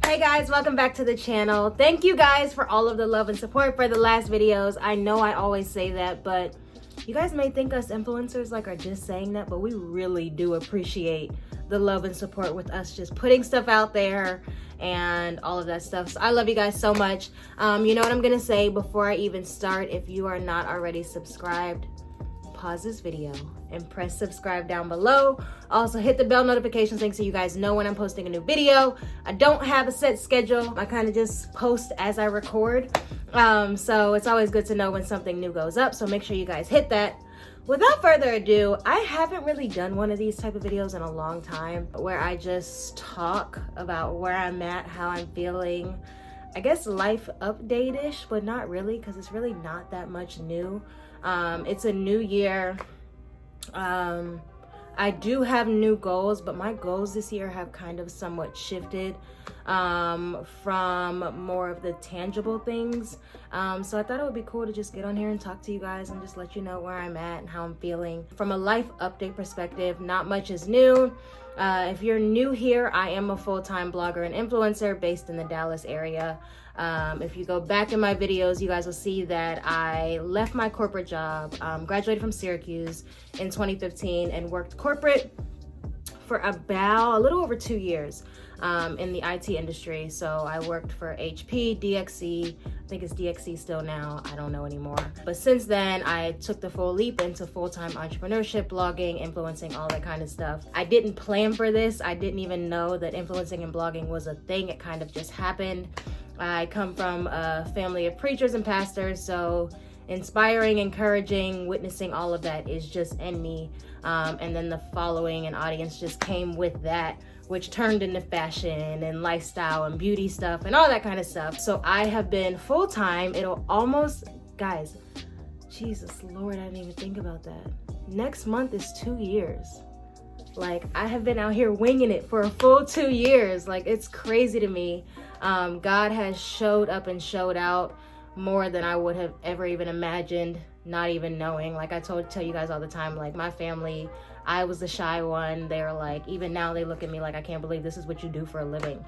Hey guys, welcome back to the channel. Thank you guys for all of the love and support for the last videos. I know I always say that, but you guys may think us influencers are just saying that, but we really do appreciate the love and support with us just putting stuff out there and all of that stuff. So I love you guys so much. You know what I'm gonna say before I even start. If you are not already subscribed, pause this video and press subscribe down below. Also hit the bell notification thing so you guys know when I'm posting a new video. I don't have a set schedule. I kind of just post as I record. So it's always good to know when something new goes up. So make sure you guys hit that. Without further ado, I haven't really done one of these type of videos in a long time where I just talk about where I'm at, how I'm feeling. I guess life update-ish, but not really, because it's really not that much new. It's a new year. I do have new goals, but my goals this year have kind of somewhat shifted from more of the tangible things. So I thought it would be cool to just get on here and talk to you guys and just let you know where I'm at and how I'm feeling. From a life update perspective, not much is new. If you're new here, I am a full-time blogger and influencer based in the Dallas area. If you go back in my videos, you guys will see that I left my corporate job, graduated from Syracuse in 2015 and worked corporate for about a little over 2 years in the IT industry. So I worked for HP, DXC, I think it's DXC still now, I don't know anymore. But since then, I took the full leap into full-time entrepreneurship, blogging, influencing, all that kind of stuff. I didn't plan for this. I didn't even know that influencing and blogging was a thing. It kind of just happened. I come from a family of preachers and pastors, so inspiring, encouraging, witnessing, all of that is just in me. And then the following and audience just came with that, which turned into fashion and lifestyle and beauty stuff and all that kind of stuff. So I have been full-time. It'll almost, guys, Jesus Lord, I didn't even think about that. Next month is 2 years. Like, I have been out here winging it for a full 2 years. Like, it's crazy to me. God has showed up and showed out more than I would have ever even imagined, not even knowing. Like I tell you guys all the time, like my family, I was the shy one. They're like, even now they look at me like, I can't believe this is what you do for a living.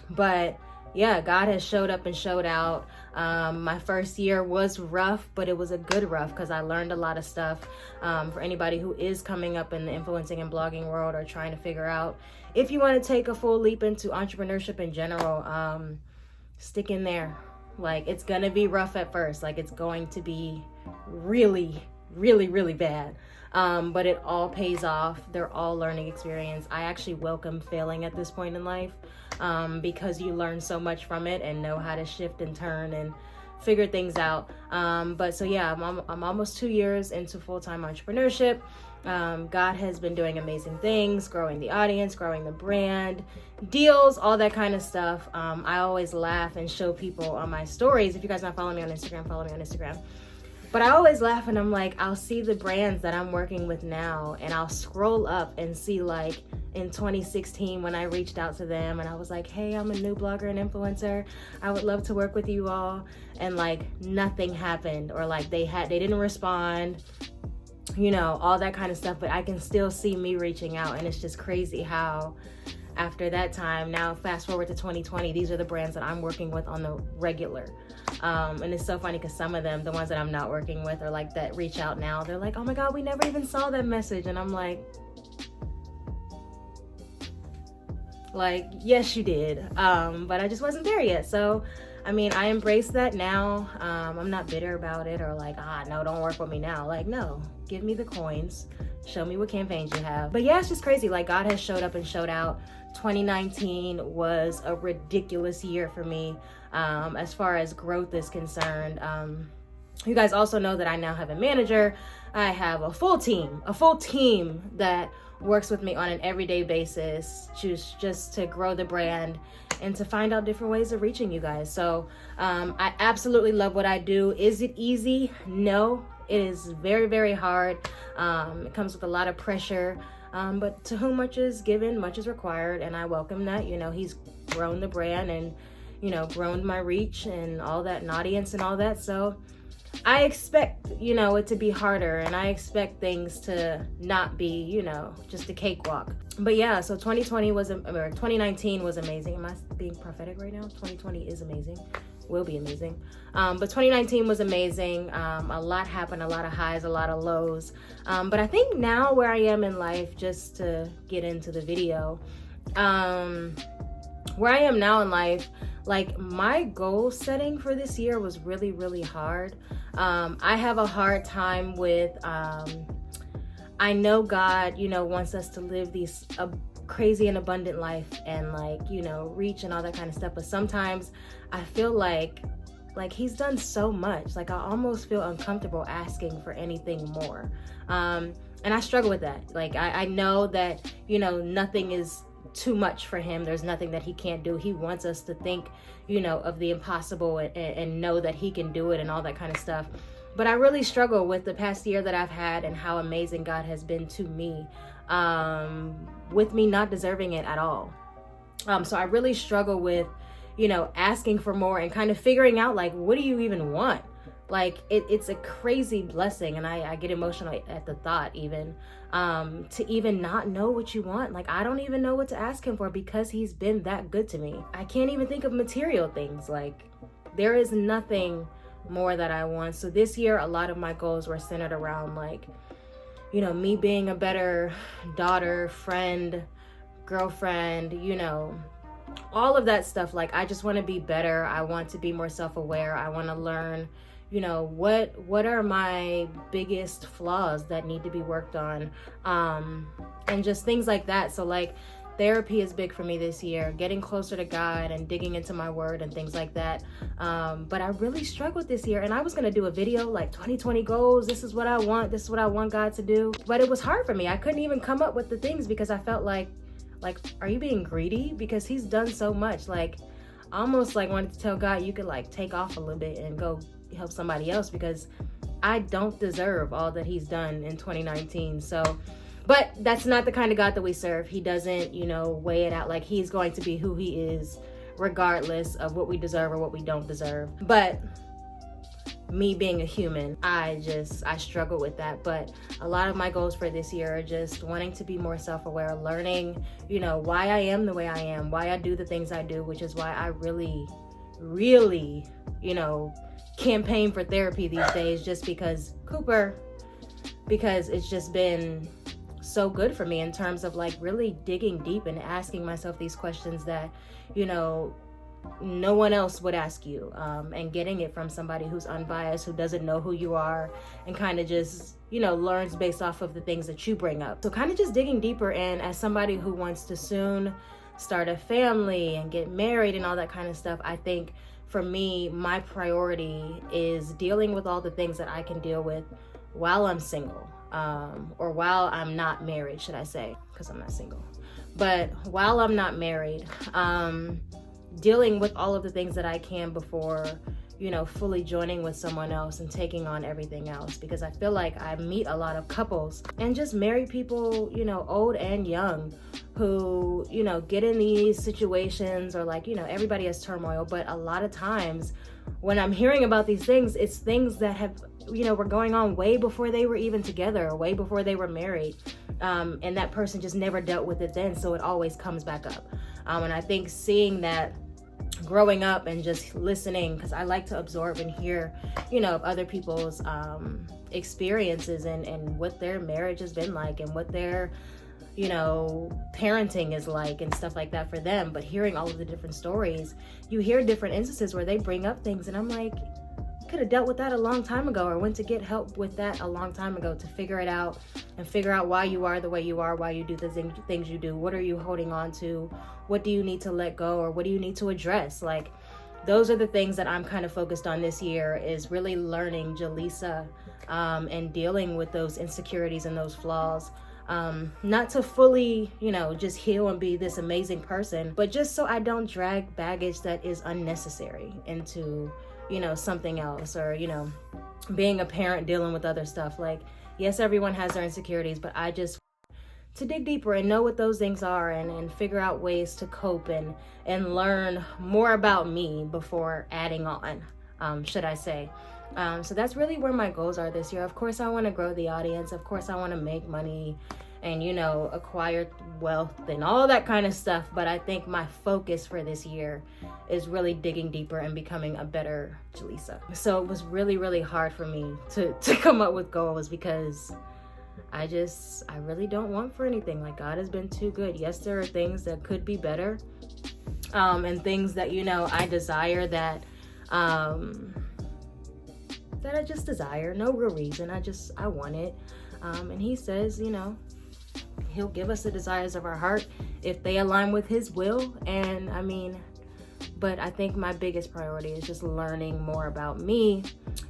But yeah, God has showed up and showed out. My first year was rough, but it was a good rough because I learned a lot of stuff. For anybody who is coming up in the influencing and blogging world or trying to figure out if you want to take a full leap into entrepreneurship in general, stick in there. Like, it's gonna be rough at first. Like, it's going to be really, really, really bad. But it all pays off. They're all learning experience. I actually welcome failing at this point in life because you learn so much from it and know how to shift and turn and figure things out. But so yeah, I'm almost 2 years into full-time entrepreneurship. God has been doing amazing things, growing the audience, growing the brand, deals, all that kind of stuff. I always laugh and show people on my stories. If you guys not following me on Instagram, follow me on Instagram. But I always laugh and I'm like, I'll see the brands that I'm working with now and I'll scroll up and see, like, in 2016 when I reached out to them and I was like, hey, I'm a new blogger and influencer. I would love to work with you all. And like nothing happened, or like they didn't respond, you know, all that kind of stuff. But I can still see me reaching out, and it's just crazy how after that time, now fast forward to 2020, these are the brands that I'm working with on the regular. And it's so funny because some of them, the ones that I'm not working with or like that reach out now, they're like, oh my God, we never even saw that message. And I'm like, yes, you did. But I just wasn't there yet. So, I mean, I embrace that now. I'm not bitter about it or like, no, don't work with me now. Like, no, give me the coins. Show me what campaigns you have. But yeah, it's just crazy. Like, God has showed up and showed out. 2019 was a ridiculous year for me as far as growth is concerned. You guys also know that I now have a manager. I have a full team that works with me on an everyday basis, just to grow the brand and to find out different ways of reaching you guys. So I absolutely love what I do. Is it easy? No, it is very, very hard. It comes with a lot of pressure. But to whom much is given, much is required, and I welcome that. You know, he's grown the brand and, you know, grown my reach and all that, and audience and all that. So I expect, you know, it to be harder, and I expect things to not be, you know, just a cakewalk. But yeah, so 2020 was, or 2019 was amazing. Am I being prophetic right now? 2020 is amazing, will be amazing. But 2019 was amazing. A lot happened, a lot of highs, a lot of lows. But I think now where I am in life, just to get into the video, where I am now in life, like my goal setting for this year was really, really hard. I have a hard time with, I know God, wants us to live these crazy and abundant life and like, reach and all that kind of stuff. But sometimes I feel like he's done so much. Like I almost feel uncomfortable asking for anything more. And I struggle with that. Like I know that, nothing is too much for him. There's nothing that he can't do. He wants us to think, of the impossible and know that he can do it and all that kind of stuff. But I really struggle with the past year that I've had and how amazing God has been to me, with me not deserving it at all. So I really struggle with, asking for more and kind of figuring out, like, what do you even want? Like, it's a crazy blessing. And I get emotional at the thought even, to even not know what you want. Like, I don't even know what to ask him for because he's been that good to me. I can't even think of material things. Like, there is nothing more that I want. So this year, a lot of my goals were centered around like, me being a better daughter, friend, girlfriend, all of that stuff. Like, I just want to be better. I want to be more self-aware. I want to learn, what are my biggest flaws that need to be worked on, and just things like that. So like, therapy is big for me this year, getting closer to God and digging into my word and things like that. But I really struggled this year, and I was going to do a video like 2020 goals. This is what I want. This is what I want God to do. But it was hard for me. I couldn't even come up with the things because I felt like, are you being greedy? Because he's done so much. Like, I almost like wanted to tell God, you could like take off a little bit and go help somebody else because I don't deserve all that he's done in 2019. So, but that's not the kind of God that we serve. He doesn't, weigh it out. Like, he's going to be who he is, regardless of what we deserve or what we don't deserve. But me being a human, I struggle with that. But a lot of my goals for this year are just wanting to be more self-aware, learning, why I am the way I am, why I do the things I do, which is why I really, really, campaign for therapy these days, just because it's just been so good for me in terms of like really digging deep and asking myself these questions that, no one else would ask you, and getting it from somebody who's unbiased, who doesn't know who you are, and kind of just, learns based off of the things that you bring up. So kind of just digging deeper in as somebody who wants to soon start a family and get married and all that kind of stuff. I think for me, my priority is dealing with all the things that I can deal with while I'm single, or while I'm not married, should I say, because I'm not single. But while I'm not married, dealing with all of the things that I can before, fully joining with someone else and taking on everything else. Because I feel like I meet a lot of couples and just married people, old and young, who, get in these situations, or like, everybody has turmoil. But a lot of times when I'm hearing about these things, it's things that have, were going on way before they were even together, or way before they were married. And that person just never dealt with it then. So it always comes back up. And I think seeing that, growing up and just listening, because I like to absorb and hear, of other people's experiences and what their marriage has been like and what their, parenting is like and stuff like that for them. But hearing all of the different stories, you hear different instances where they bring up things, and I'm like, could have dealt with that a long time ago, or went to get help with that a long time ago, to figure it out and figure out why you are the way you are, why you do the things you do. What are you holding on to? What do you need to let go, or what do you need to address? Like, those are the things that I'm kind of focused on this year, is really learning JaLisa, and dealing with those insecurities and those flaws. Not to fully, just heal and be this amazing person, but just so I don't drag baggage that is unnecessary into, something else, or, being a parent dealing with other stuff. Like, yes, everyone has their insecurities, but I just to dig deeper and know what those things are, and figure out ways to cope and learn more about me before adding on, should I say. So that's really where my goals are this year. Of course, I want to grow the audience. Of course, I want to make money, and, you know, acquire wealth and all that kind of stuff. But I think my focus for this year is really digging deeper and becoming a better JaLisa. So it was really, really hard for me to come up with goals, because I really don't want for anything. Like, God has been too good. Yes, there are things that could be better, and things that, you know, I desire that I just desire. No real reason. I want it. And he says, you know, he'll give us the desires of our heart if they align with his will. And I mean, but I think my biggest priority is just learning more about me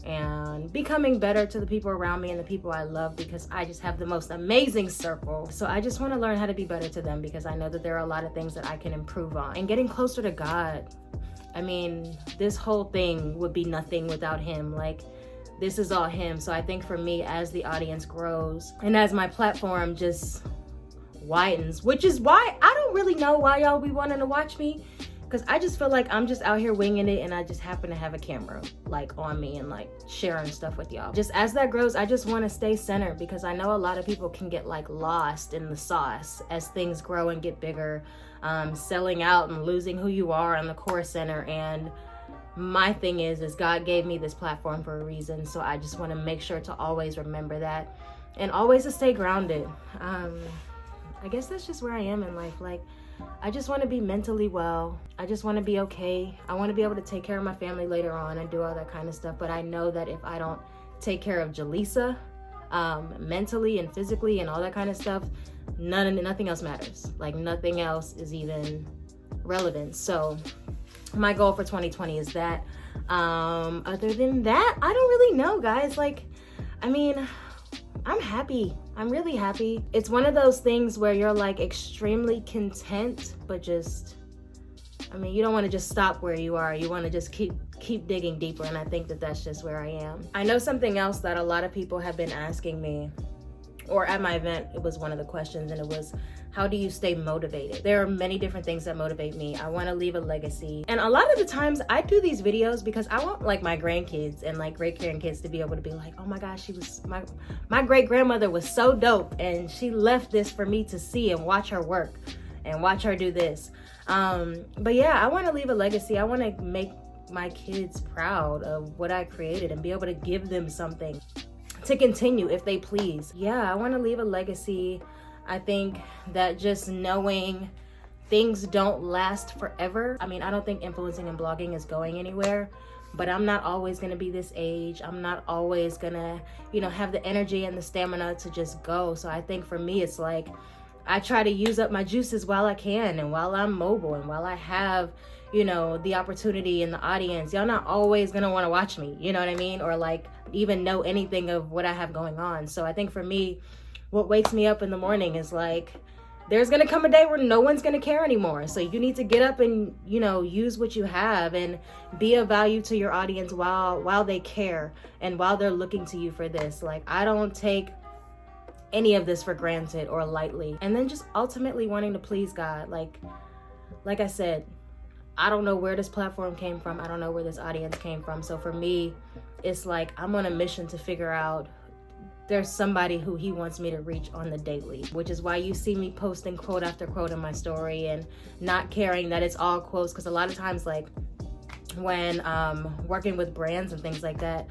and becoming better to the people around me and the people I love, because I just have the most amazing circle. So I just want to learn how to be better to them, because I know that there are a lot of things that I can improve on. And getting closer to God. I mean, this whole thing would be nothing without him. Like, this is all him. So I think for me, as the audience grows and as my platform just widens, which is why I don't really know why y'all be wanting to watch me, because I just feel like I'm just out here winging it, and I just happen to have a camera like on me and like sharing stuff with y'all. Just as that grows, I just want to stay centered, because I know a lot of people can get like lost in the sauce as things grow and get bigger, selling out and losing who you are on the core center. And my thing is God gave me this platform for a reason. So I just want to make sure to always remember that, and always to stay grounded. I guess that's just where I am in life. Like, I just want to be mentally well. I just want to be okay. I want to be able to take care of my family later on and do all that kind of stuff. But I know that if I don't take care of JaLisa, mentally and physically and all that kind of stuff, nothing else matters. Like, nothing else is even relevant. So my goal for 2020 is that. Other than that, I don't really know, guys. Like, I mean, I'm happy. I'm really happy. It's one of those things where you're like extremely content, but just, I mean, you don't want to just stop where you are. You want to just keep digging deeper. And I think that that's just where I am. I know something else that a lot of people have been asking me, or at my event, it was one of the questions, and it was, how do you stay motivated? There are many different things that motivate me. I want to leave a legacy. And a lot of the times I do these videos because I want like my grandkids and like great grandkids to be able to be like, oh my gosh, she was, my great grandmother was so dope, and she left this for me to see and watch her work and watch her do this. But yeah, I want to leave a legacy. I want to make my kids proud of what I created and be able to give them something to continue if they please. Yeah, I want to leave a legacy. I think that just knowing things don't last forever. I mean, I don't think influencing and blogging is going anywhere, but I'm not always going to be this age. I'm not always going to, you know, have the energy and the stamina to just go. So I think for me, it's like, I try to use up my juices while I can, and while I'm mobile, and while I have, you know, the opportunity and the audience. Y'all not always gonna want to watch me, you know what I mean? Or like even know anything of what I have going on. So I think for me, what wakes me up in the morning is like, there's gonna come a day where no one's gonna care anymore. So you need to get up and, you know, use what you have and be of value to your audience while they care and while they're looking to you for this. Like, I don't take any of this for granted or lightly. And then just ultimately wanting to please God. Like I said, I don't know where this platform came from. I don't know where this audience came from. So for me, it's like I'm on a mission to figure out there's somebody who he wants me to reach on the daily, which is why you see me posting quote after quote in my story and not caring that it's all quotes. Because a lot of times, like when working with brands and things like that,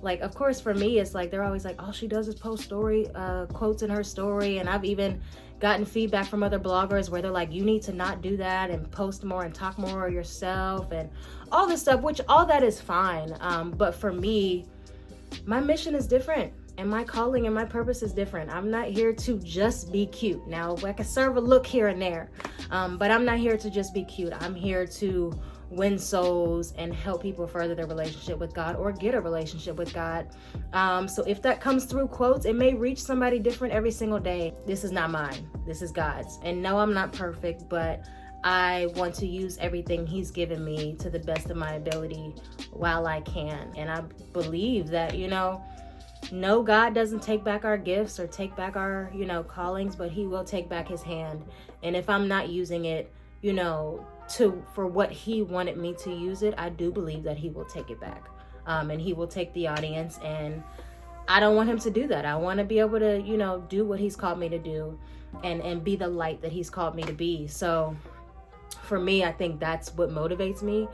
like, of course, for me, it's like, they're always like, all she does is post quotes in her story. And I've even gotten feedback from other bloggers where they're like, you need to not do that and post more and talk more yourself and all this stuff, which all that is fine. But for me, my mission is different and my calling and my purpose is different. I'm not here to just be cute. Now, I can serve a look here and there, but I'm not here to just be cute. I'm here to win souls and help people further their relationship with God or get a relationship with God. So if that comes through quotes, it may reach somebody different every single day. This is not mine. This is God's. And no, I'm not perfect, but I want to use everything he's given me to the best of my ability while I can. And I believe that, you know, no, God doesn't take back our gifts or take back our, you know, callings, but he will take back his hand. And if I'm not using it, you know, for what he wanted me to use it, I do believe that he will take it back. And he will take the audience, and I don't want him to do that. I want to be able to, you know, do what he's called me to do and be the light that he's called me to be. So for me, I think that's what motivates me,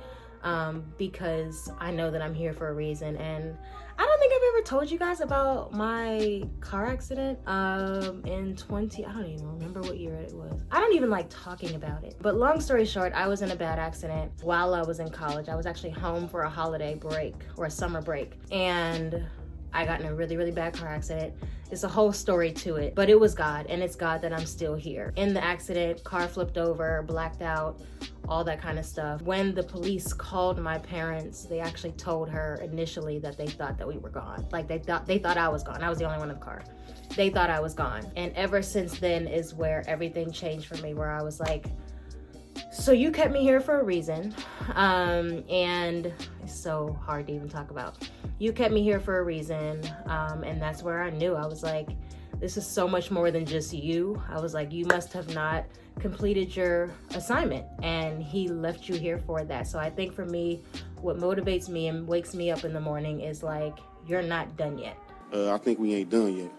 because I know that I'm here for a reason. And I don't think I've ever told you guys about my car accident in I don't even remember what year it was. I don't even like talking about it. But long story short, I was in a bad accident while I was in college. I was actually home for a holiday break or a summer break. And I got in a really, really bad car accident. It's a whole story to it, but it was God, and it's God that I'm still here. In the accident, car flipped over, blacked out, all that kind of stuff. When the police called my parents, they actually told her initially that they thought that we were gone. Like they thought I was gone. I was the only one in the car. They thought I was gone. And ever since then is where everything changed for me, where I was like, so you kept me here for a reason. And it's so hard to even talk about. You kept me here for a reason. And that's where I knew. I was like, this is so much more than just you. I was like, you must have not completed your assignment, and he left you here for that. So I think for me, what motivates me and wakes me up in the morning is like, you're not done yet. I think we ain't done yet.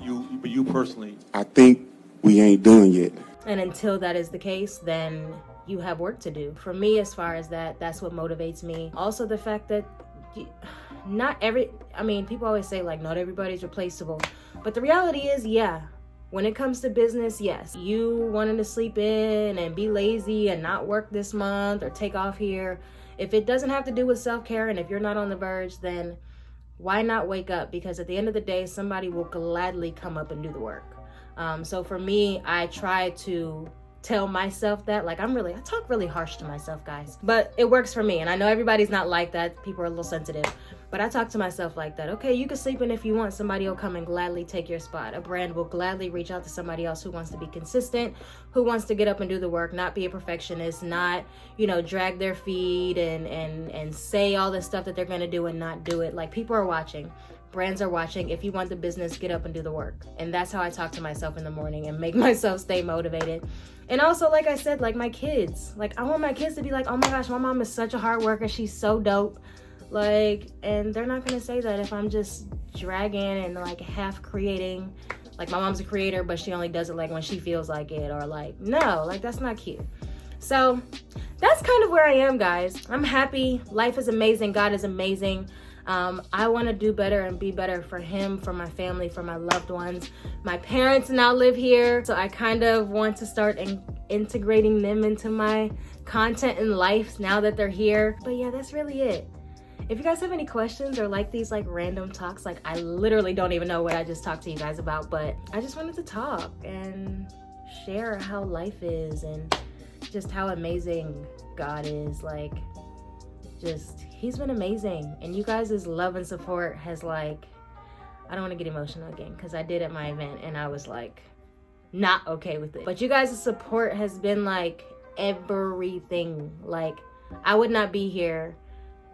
You personally? I think we ain't done yet. And until that is the case, then you have work to do. For me, as far as that's what motivates me. Also the fact that people always say like, not everybody's replaceable. But the reality is, yeah, when it comes to business, yes, you wanting to sleep in and be lazy and not work this month or take off here. If it doesn't have to do with self-care, and if you're not on the verge, then why not wake up? Because at the end of the day, somebody will gladly come up and do the work. So for me, I try to tell myself that, like, I talk really harsh to myself, guys, but it works for me. And I know everybody's not like that. People are a little sensitive, but I talk to myself like that. Okay, you can sleep in if you want. Somebody will come and gladly take your spot. A brand will gladly reach out to somebody else who wants to be consistent, who wants to get up and do the work, not be a perfectionist, not, drag their feet and say all the stuff that they're going to do and not do it. Like, people are watching. Brands are watching. If you want the business, get up and do the work. And that's how I talk to myself in the morning and make myself stay motivated. And also, like I said, like my kids, like I want my kids to be like, oh my gosh, my mom is such a hard worker. She's so dope. Like, and they're not going to say that if I'm just dragging and like half creating. Like, my mom's a creator, but she only does it like when she feels like it, or like, no, like that's not cute. So that's kind of where I am, guys. I'm happy. Life is amazing. God is amazing. I want to do better and be better for him, for my family, for my loved ones. My parents now live here, so I kind of want to start integrating them into my content and life now that they're here. But yeah, that's really it. If you guys have any questions or like these like random talks, like I literally don't even know what I just talked to you guys about, but I just wanted to talk and share how life is and just how amazing God is. Like, he's been amazing, and you guys' love and support has, like, I don't want to get emotional again because I did at my event and I was like not okay with it, but you guys' support has been like everything. Like, I would not be here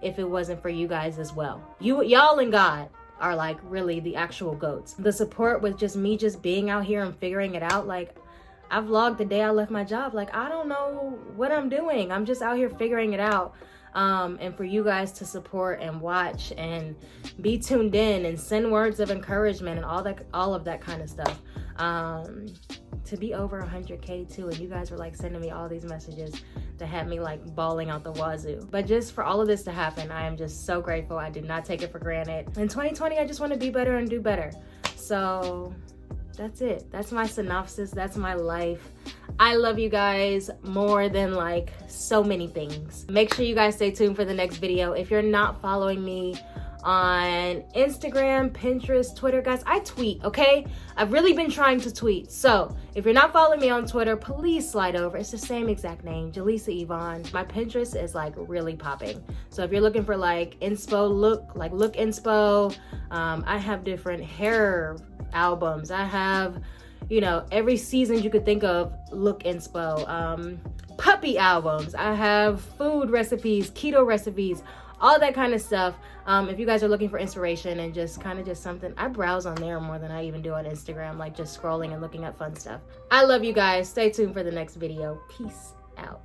if it wasn't for you guys as well. Y'all and God are like really the actual goats. The support with just me just being out here and figuring it out. Like, I vlogged the day I left my job. Like, I don't know what I'm doing. I'm just out here figuring it out. And for you guys to support and watch and be tuned in and send words of encouragement and all of that kind of stuff. To be over 100K too, and you guys were like sending me all these messages that had me like bawling out the wazoo. But just for all of this to happen, I am just so grateful. I did not take it for granted. In 2020, I just want to be better and do better. So that's it. That's my synopsis. That's my life. I love you guys more than like so many things. Make sure you guys stay tuned for the next video. If you're not following me on Instagram, Pinterest, Twitter, guys, I tweet, okay? I've really been trying to tweet. So if you're not following me on Twitter, please slide over. It's the same exact name, JaLisaEVaughn. My Pinterest is like really popping. So if you're looking for like look inspo, I have different hair albums. I have, every season you could think of, look inspo, puppy albums. I have food recipes, keto recipes, all that kind of stuff. If you guys are looking for inspiration and just something, I browse on there more than I even do on Instagram, like just scrolling and looking at fun stuff. I love you guys. Stay tuned for the next video. Peace out.